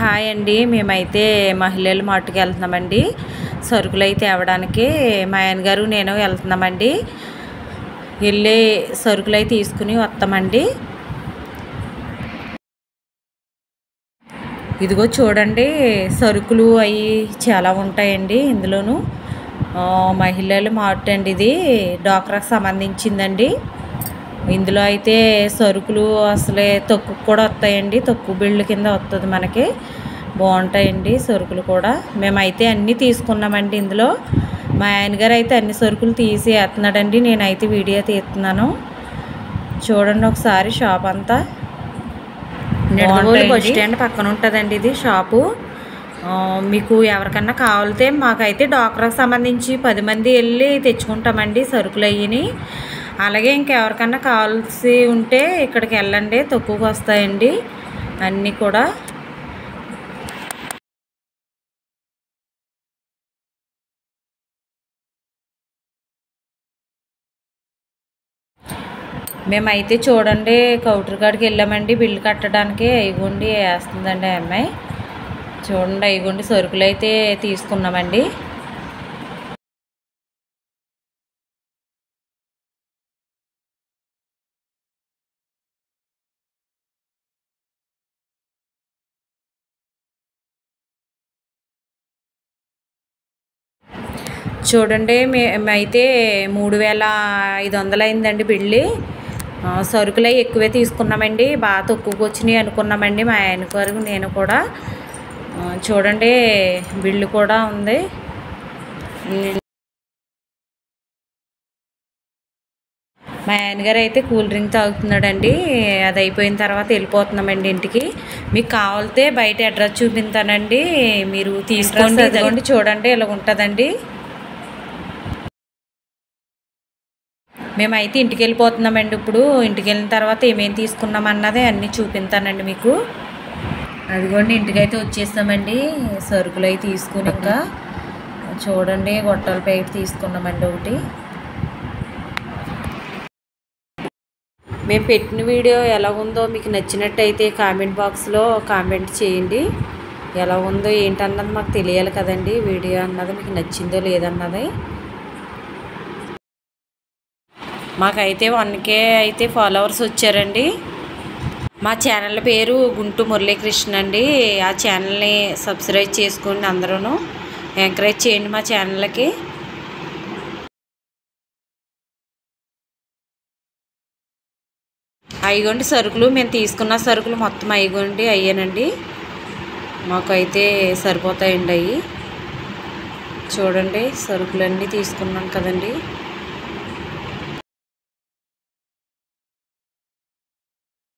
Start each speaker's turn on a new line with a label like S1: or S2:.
S1: Hi అండి. మేమైతే మహిళల మార్ట్‌కి వెళ్తున్నామండి. సరుకులైతే తేవడానికి మా ఆయనగారు నేను వెళ్తున్నామండి. వెళ్ళి సరుకులై తీసుకుని వస్తామండి. ఇదిగో చూడండి, సరుకులు అవి చాలా ఉంటాయండి ఇందులోను. మహిళల మార్ట్ అండి ఇది. డ్వాక్రాకి సంబంధించిందండి. ఇందులో అయితే సరుకులు అసలే తక్కువ కూడా వస్తాయండి. తక్కువ బిల్లు కింద వస్తుంది మనకి. బాగుంటాయండి సరుకులు కూడా. మేమైతే అన్నీ తీసుకున్నామండి ఇందులో. మా ఆయనగారు అయితే అన్ని సరుకులు తీసి వేస్తున్నాడండి. నేనైతే వీడియో తీస్తున్నాను. చూడండి ఒకసారి షాప్ అంతా. నిడదవోలు బస్ స్టాండ్ పక్కన ఉంటుందండి ఇది షాపు. మీకు ఎవరికన్నా కావాలితే మాకైతే డ్వాక్రాకి సంబంధించి 10 మంది వెళ్ళి తెచ్చుకుంటామండి సరుకులు అయ్యిని. అలాగే ఇంకెవరికన్నా కావాల్సి ఉంటే ఇక్కడికి వెళ్ళండి, తక్కువగా వస్తాయండి అన్నీ కూడా. మేమైతే చూడండి కౌంటర్ కాడికి వెళ్ళామండి బిల్లు కట్టడానికి. అయిగోండి వేస్తుందండి ఆ అమ్మాయి. చూడండి అయిగోండి సరుకులు అయితే తీసుకున్నామండి. చూడండి మేమైతే 3500 అయిందండి బిల్లు. సరుకులు అవి ఎక్కువే తీసుకున్నామండి. బాగా తక్కువకి వచ్చినాయి అనుకున్నామండి మా ఆయన గారు నేను కూడా. చూడండి బిల్లు కూడా ఉంది. మా ఆయనగారు అయితే కూల్ డ్రింక్ తాగుతున్నాడండి. అది అయిపోయిన తర్వాత వెళ్ళిపోతున్నామండి ఇంటికి. మీకు కావాలితే బయట అడ్రస్ చూపిస్తానండి, మీరు తీసుకోండి. అదిగోండి చూడండి ఇలా ఉంటుందండి. మేమైతే ఇంటికి వెళ్ళిపోతున్నామండి ఇప్పుడు. ఇంటికి వెళ్ళిన తర్వాత ఏమేమి తీసుకున్నామన్నది అన్నీ చూపిస్తానండి మీకు. అదిగోండి ఇంటికైతే వచ్చేస్తామండి. సరుకులు అవి తీసుకుని ఇంకా చూడండి గొట్టాల ప్యాకెట్ తీసుకున్నామండి ఒకటి. మేము పెట్టిన వీడియో ఎలా ఉందో మీకు నచ్చినట్టయితే కామెంట్ బాక్స్లో కామెంట్ చేయండి. ఎలా ఉందో ఏంటన్నది మాకు తెలియాలి కదండి. వీడియో అన్నది మీకు నచ్చిందో లేదన్నది. మాకైతే 1K అయితే ఫాలోవర్స్ వచ్చారండి. మా ఛానల్ పేరు గుంటూ మురళీకృష్ణ అండి. ఆ ఛానల్ని సబ్స్క్రైబ్ చేసుకోండి. అందరూ ఎంకరేజ్ చేయండి మా ఛానల్కి. అయిగోండి సరుకులు మేము తీసుకున్న సరుకులు మొత్తం అయిగోండి అయ్యానండి. మాకైతే సరిపోతాయండి అవి. చూడండి సరుకులన్నీ తీసుకున్నాం కదండి.